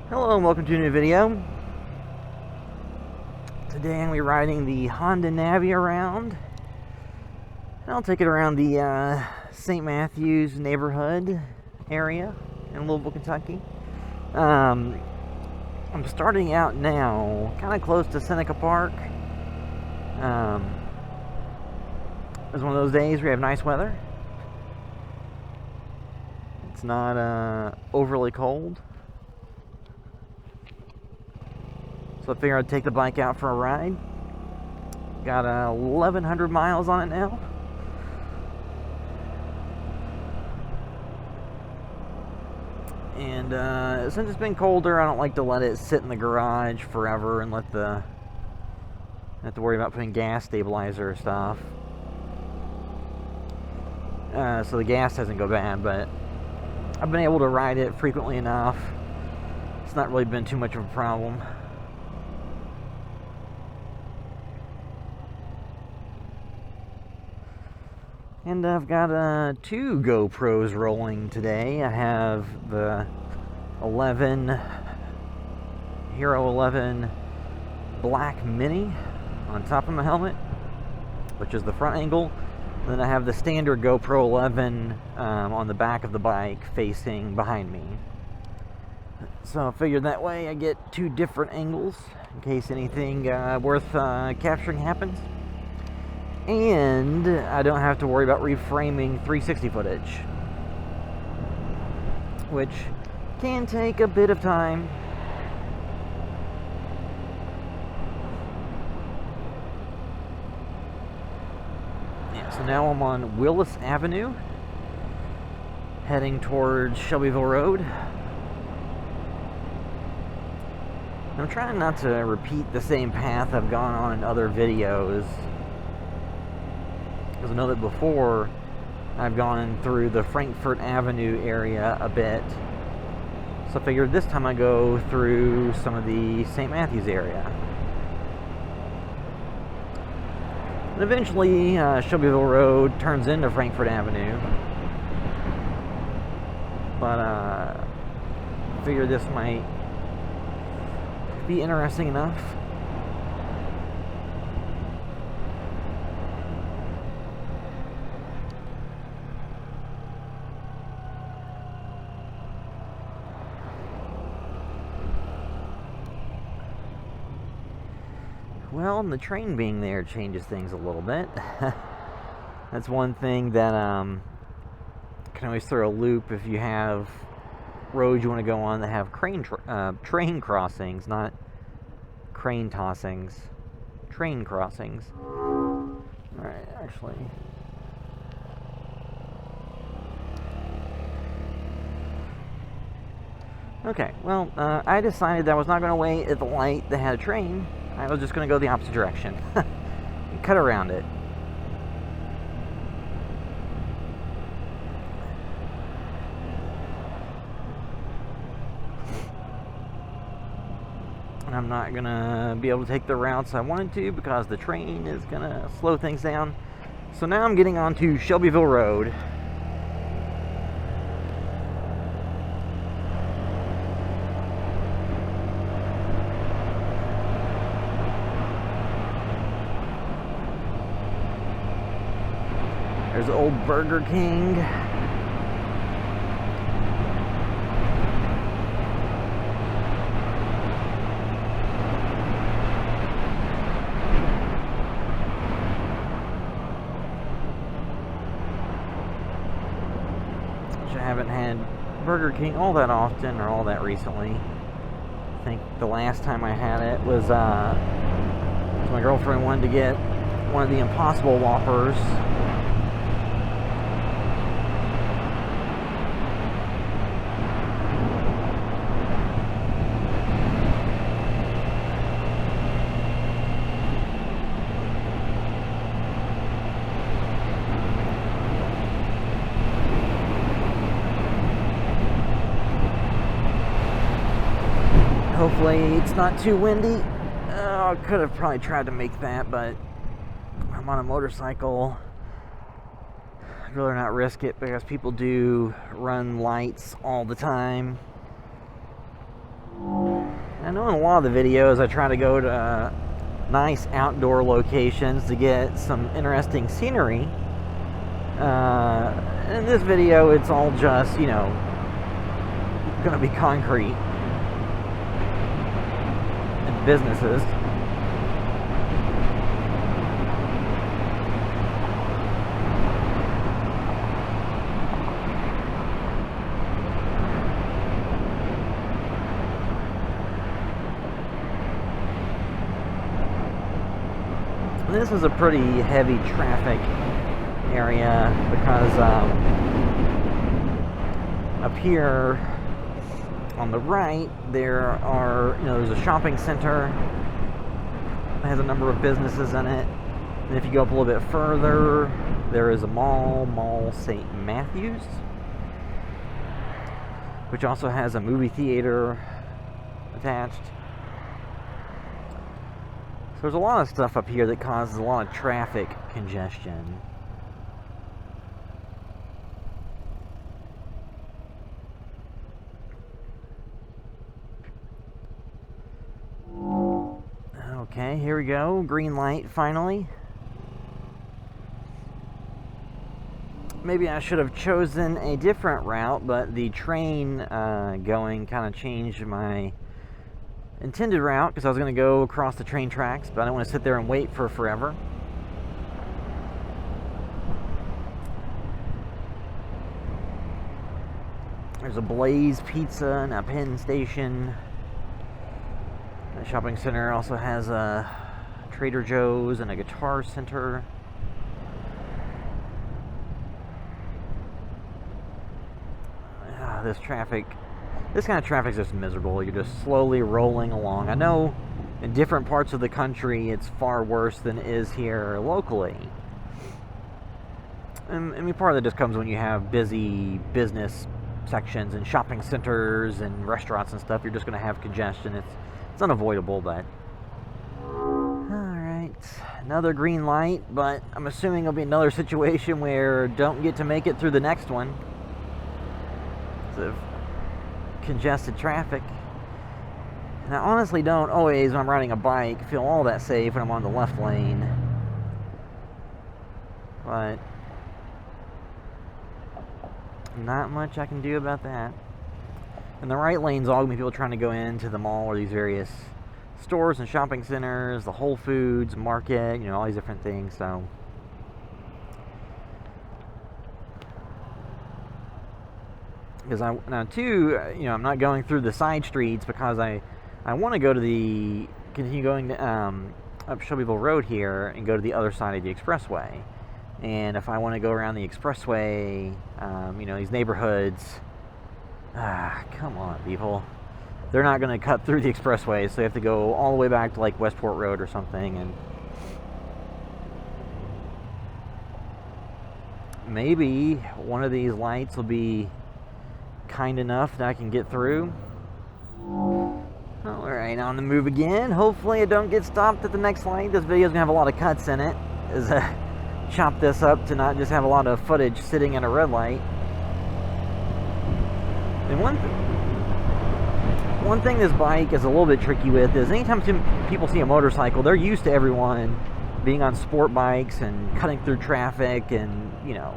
Hello and welcome to a new video. Today I'm going to be riding the Honda Navi around. And I'll take it around the St. Matthews neighborhood area in Louisville, Kentucky. I'm starting out now kind of close to Seneca Park. It's one of those days where you have nice weather. It's not overly cold. So I figured I'd take the bike out for a ride. Got 1,100 miles on it now. And since it's been colder, I don't like to let it sit in the garage forever and have to worry about putting gas stabilizer stuff. So the gas doesn't go bad, but I've been able to ride it frequently enough. It's not really been too much of a problem. And I've got two GoPros rolling today. I have the Hero 11 Black Mini on top of my helmet, which is the front angle. And then I have the standard GoPro 11 on the back of the bike facing behind me. So I figured that way I get two different angles in case anything worth capturing happens. And I don't have to worry about reframing 360 footage, which can take a bit of time. Yeah, so now I'm on Willis Avenue, heading towards Shelbyville Road. I'm trying not to repeat the same path I've gone on in other videos. Because I know that before I've gone through the Frankfort Avenue area a bit. So I figured this time I go through some of the St. Matthews area. And eventually Shelbyville Road turns into Frankfort Avenue. But I figured this might be interesting enough. Well, the train being there changes things a little bit. That's one thing that can always throw a loop if you have roads you want to go on that have train crossings, not crane tossings. Train crossings. Alright, actually. Okay, well, I decided that I was not going to wait at the light that had a train. I was just going to go the opposite direction. And cut around it. And I'm not going to be able to take the routes I wanted to because the train is going to slow things down. So now I'm getting onto Shelbyville Road. There's old Burger King. Which I haven't had Burger King all that often or all that recently. I think the last time I had it was my girlfriend wanted to get one of the Impossible Whoppers. Hopefully it's not too windy. I could have probably tried to make that, but I'm on a motorcycle. I'd rather not risk it because people do run lights all the time. I know in a lot of the videos I try to go to nice outdoor locations to get some interesting scenery. In this video, it's all just, you know, gonna be concrete and businesses. This is a pretty heavy traffic area because up here on the right there are, you know, there's a shopping center that has a number of businesses in it. And if you go up a little bit further, there is a Mall St. Matthews, which also has a movie theater attached. So there's a lot of stuff up here that causes a lot of traffic congestion. Okay, here we go. Green light finally. Maybe I should have chosen a different route, but the train going kind of changed my intended route because I was going to go across the train tracks, but I don't want to sit there and wait for forever. There's a Blaze Pizza and a Penn Station. The shopping center also has a Trader Joe's and a Guitar Center. This kind of traffic is just miserable. You're just slowly rolling along. I know in different parts of the country it's far worse than it is here locally. And I mean, part of that just comes when you have busy business sections and shopping centers and restaurants and stuff. You're just going to have congestion. It's unavoidable, but alright, another green light, but I'm assuming it'll be another situation where don't get to make it through the next one. Of congested traffic. And I honestly don't always, when I'm riding a bike, feel all that safe when I'm on the left lane. But not much I can do about that. And the right lane's all going to be people trying to go into the mall or these various stores and shopping centers, the Whole Foods market, you know, all these different things. So because I'm not going through the side streets because I want to go to continue going to, up Shelbyville Road here and go to the other side of the expressway. And if I want to go around the expressway, you know, these neighborhoods, come on, people. They're not going to cut through the expressway, so they have to go all the way back to like Westport Road or something. And maybe one of these lights will be kind enough that I can get through. Alright, on the move again. Hopefully I don't get stopped at the next light. This video is going to have a lot of cuts in it, as I chop this up to not just have a lot of footage sitting at a red light. And one thing this bike is a little bit tricky with is anytime people see a motorcycle, they're used to everyone being on sport bikes and cutting through traffic and, you know,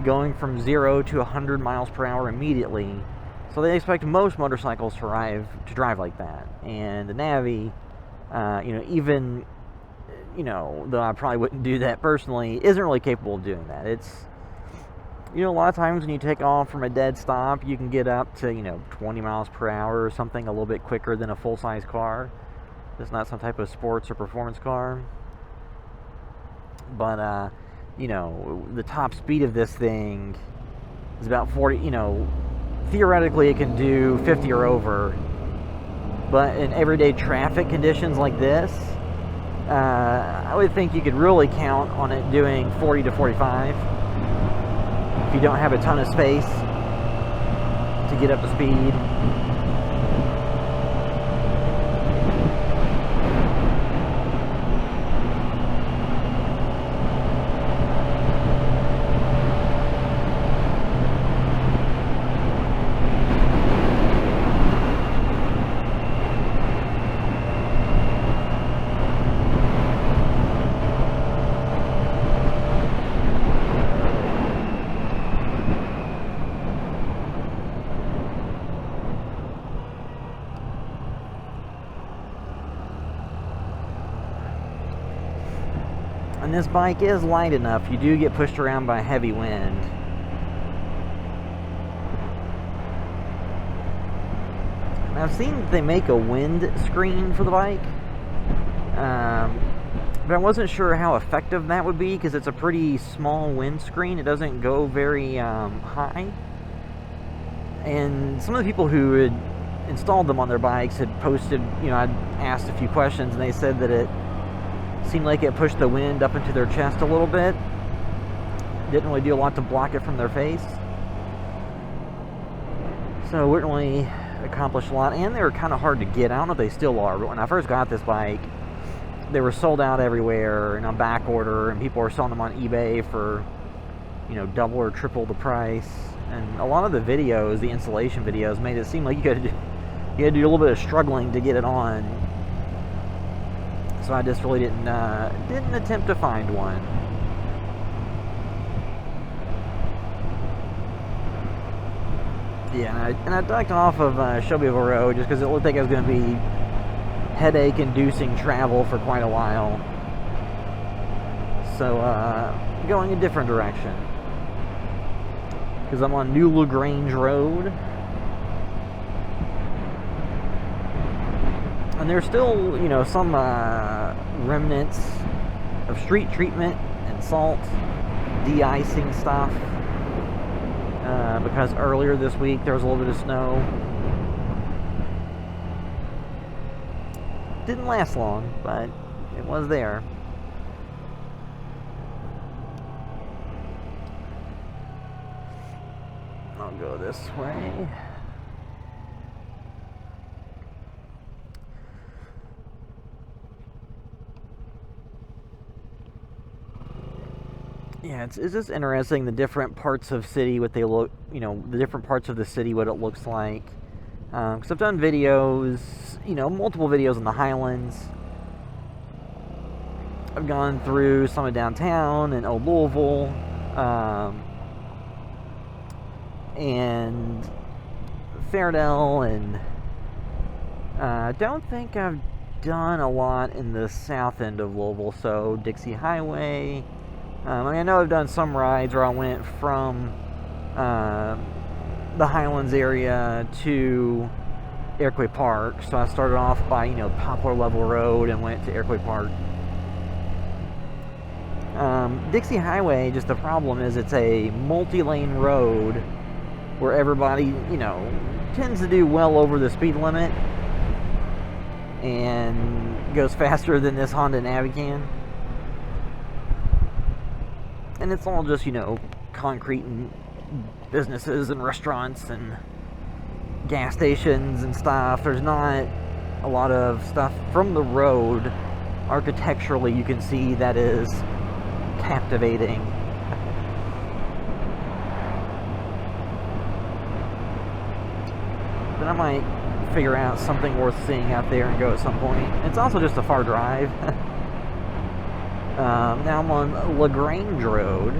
going from 0 to 100 miles per hour immediately. So they expect most motorcycles to drive like that. And the Navi, you know, even, you know, though I probably wouldn't do that personally, isn't really capable of doing that. It's, you know, a lot of times when you take off from a dead stop, you can get up to, you know, 20 miles per hour or something, a little bit quicker than a full-size car. It's not some type of sports or performance car. But, you know, the top speed of this thing is about 40, you know, theoretically it can do 50 or over, but in everyday traffic conditions like this, I would think you could really count on it doing 40 to 45 if you don't have a ton of space to get up to speed. And this bike is light enough, you do get pushed around by heavy wind. And I've seen that they make a wind screen for the bike, but I wasn't sure how effective that would be because it's a pretty small windscreen. It doesn't go very high. And some of the people who had installed them on their bikes had posted, I'd asked a few questions, and they said that it seemed like it pushed the wind up into their chest a little bit. Didn't really do a lot to block it from their face. So it wouldn't really accomplish a lot. And they were kind of hard to get. I don't know if they still are, but when I first got this bike, they were sold out everywhere and on back order, and people were selling them on eBay for, double or triple the price. And a lot of the videos, the installation videos, made it seem like you had to do a little bit of struggling to get it on. So I just really didn't attempt to find one. Yeah, and I ducked off of Shelbyville Road just because it looked like it was going to be headache-inducing travel for quite a while. So, going a different direction. Because I'm on New LaGrange Road. And there's still, some remnants of street treatment and salt, de-icing stuff. Because earlier this week there was a little bit of snow. Didn't last long, but it was there. I'll go this way. Yeah, it's just interesting, the different parts of city, what they look, the different parts of the city, what it looks like. Because I've done videos, multiple videos in the Highlands. I've gone through some of downtown and Old Louisville, and Fairdale, and I don't think I've done a lot in the south end of Louisville, so Dixie Highway. I know I've done some rides where I went from the Highlands area to Iroquois Park. So I started off by, Poplar Level Road and went to Iroquois Park. Dixie Highway, just the problem is it's a multi-lane road where everybody, tends to do well over the speed limit and goes faster than this Honda Navi can. And it's all just, concrete and businesses and restaurants and gas stations and stuff. There's not a lot of stuff from the road. Architecturally, you can see that is captivating. But I might figure out something worth seeing out there and go at some point. It's also just a far drive. Now I'm on LaGrange Road.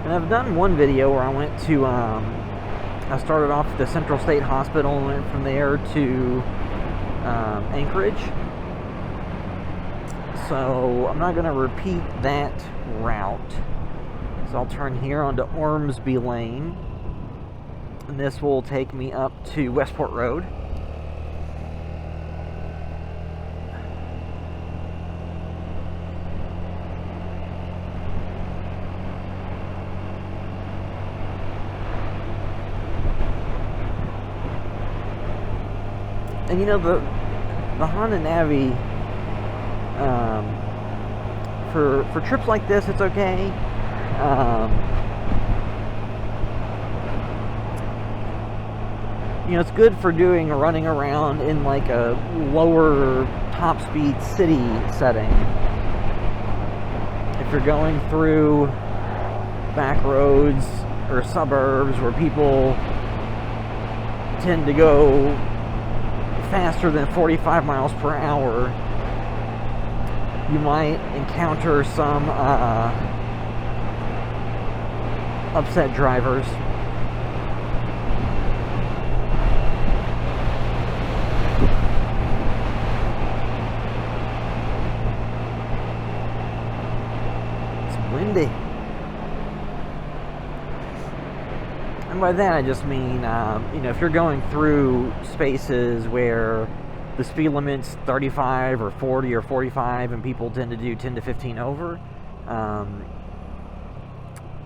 And I've done one video where I went to, I started off at the Central State Hospital and went from there to Anchorage. So I'm not going to repeat that route. So I'll turn here onto Ormsby Lane. And this will take me up to Westport Road. And the Honda Navi, for trips like this, it's okay. It's good for running around in like a lower top speed city setting. If you're going through back roads or suburbs where people tend to go faster than 45 miles per hour, you might encounter some upset drivers. windy. And by that I just mean, you know, if you're going through spaces where the speed limit's 35 or 40 or 45 and people tend to do 10 to 15 over,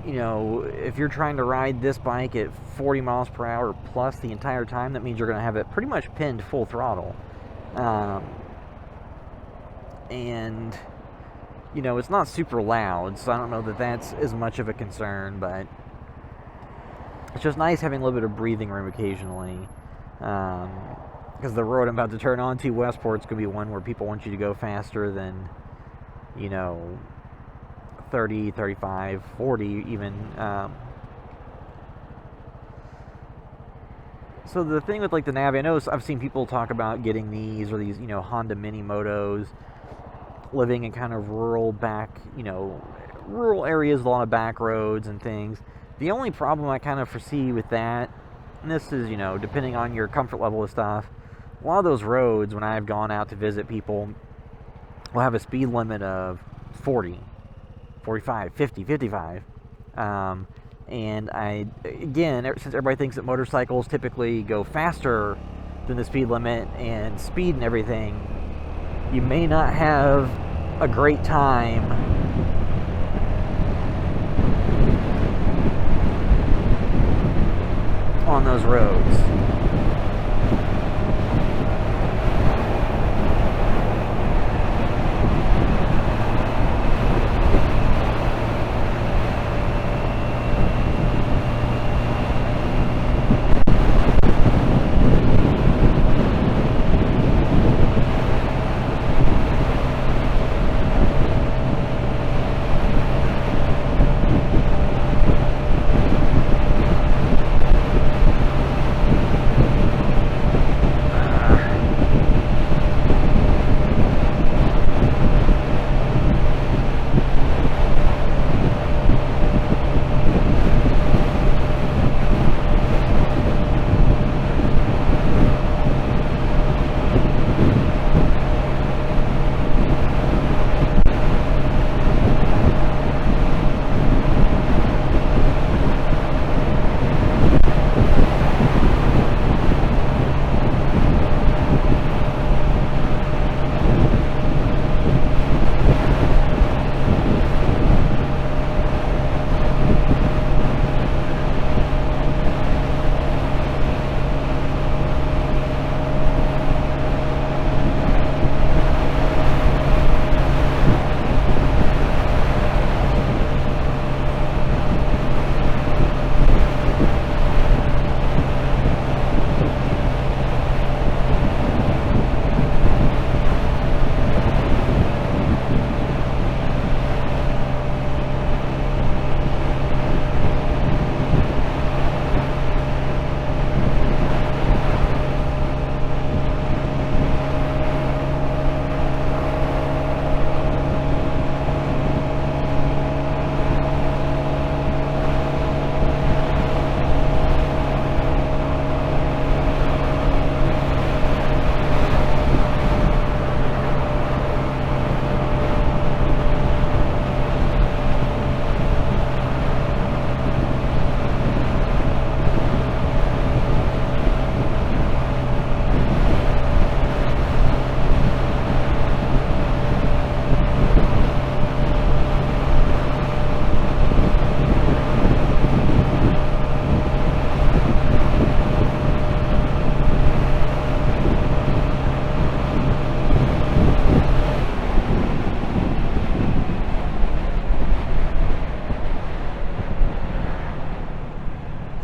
you know, if you're trying to ride this bike at 40 miles per hour plus the entire time, that means you're going to have it pretty much pinned full throttle. And, you know, it's not super loud, so I don't know that that's as much of a concern, but it's just nice having a little bit of breathing room occasionally. Because the road I'm about to turn onto, Westport's going to be one where people want you to go faster than, you know, 30, 35, 40 even. So the thing with like the Navi, I know I've seen people talk about getting these or these, you know, Honda Mini Motos, living in kind of rural areas with a lot of back roads and things. The only problem I kind of foresee with that, and this is, you know, depending on your comfort level of stuff, a lot of those roads, when I've gone out to visit people, will have a speed limit of 40, 45, 50, 55. And again, since everybody thinks that motorcycles typically go faster than the speed limit and speed and everything, you may not have a great time on those roads.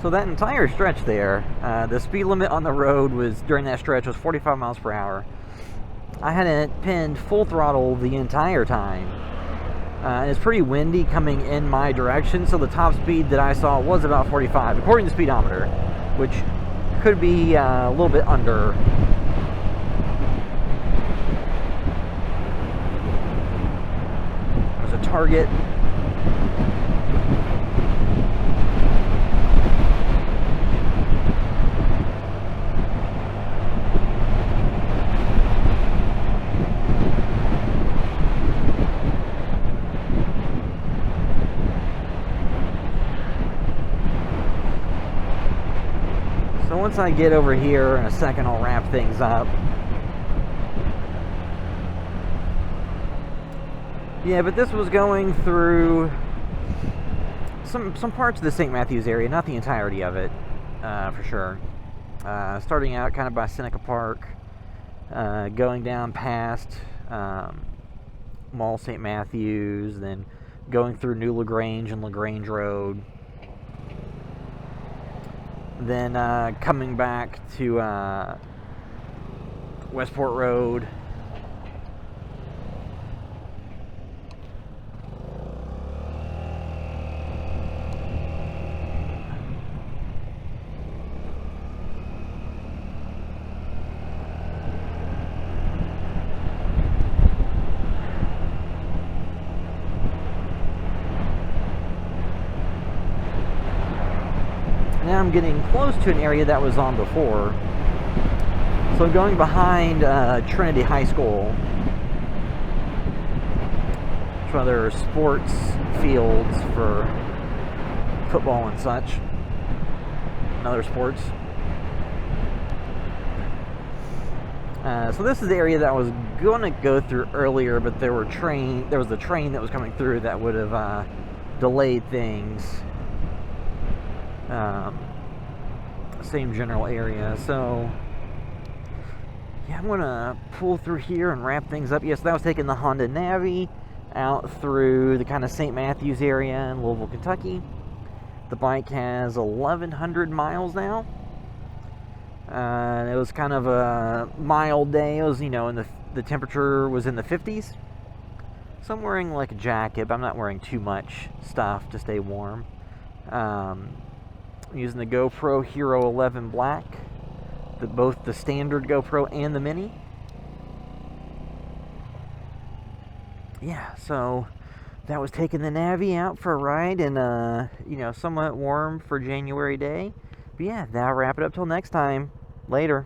So that entire stretch there, the speed limit on the road was, during that stretch, was 45 miles per hour. I had it pinned full throttle the entire time. It's pretty windy coming in my direction, so the top speed that I saw was about 45, according to the speedometer, which could be a little bit under. There's a target. once I get over here in a second, I'll wrap things up. Yeah, but this was going through some parts of the St. Matthews area, not the entirety of it, for sure. Starting out kind of by Seneca Park, going down past Mall St. Matthews, then going through New LaGrange and LaGrange Road, then coming back to Westport Road, now I'm getting close to an area that was on before. So I'm going behind Trinity High School. It's one of their sports fields for football and such, and other sports. So this is the area that I was going to go through earlier, but there was a train that was coming through that would have delayed things. Same general area. So yeah, I'm gonna pull through here and wrap things up. Yes, that was taking the Honda Navi out through the kind of St. Matthews area in Louisville, Kentucky. The bike has 1,100 miles now. It was kind of a mild day. It was, the temperature was in the 50s. So I'm wearing like a jacket, but I'm not wearing too much stuff to stay warm. I'm using the GoPro Hero 11 Black, both the standard GoPro and the Mini. Yeah, so that was taking the Navi out for a ride, and somewhat warm for January day. But yeah, that'll wrap it up till next time. Later.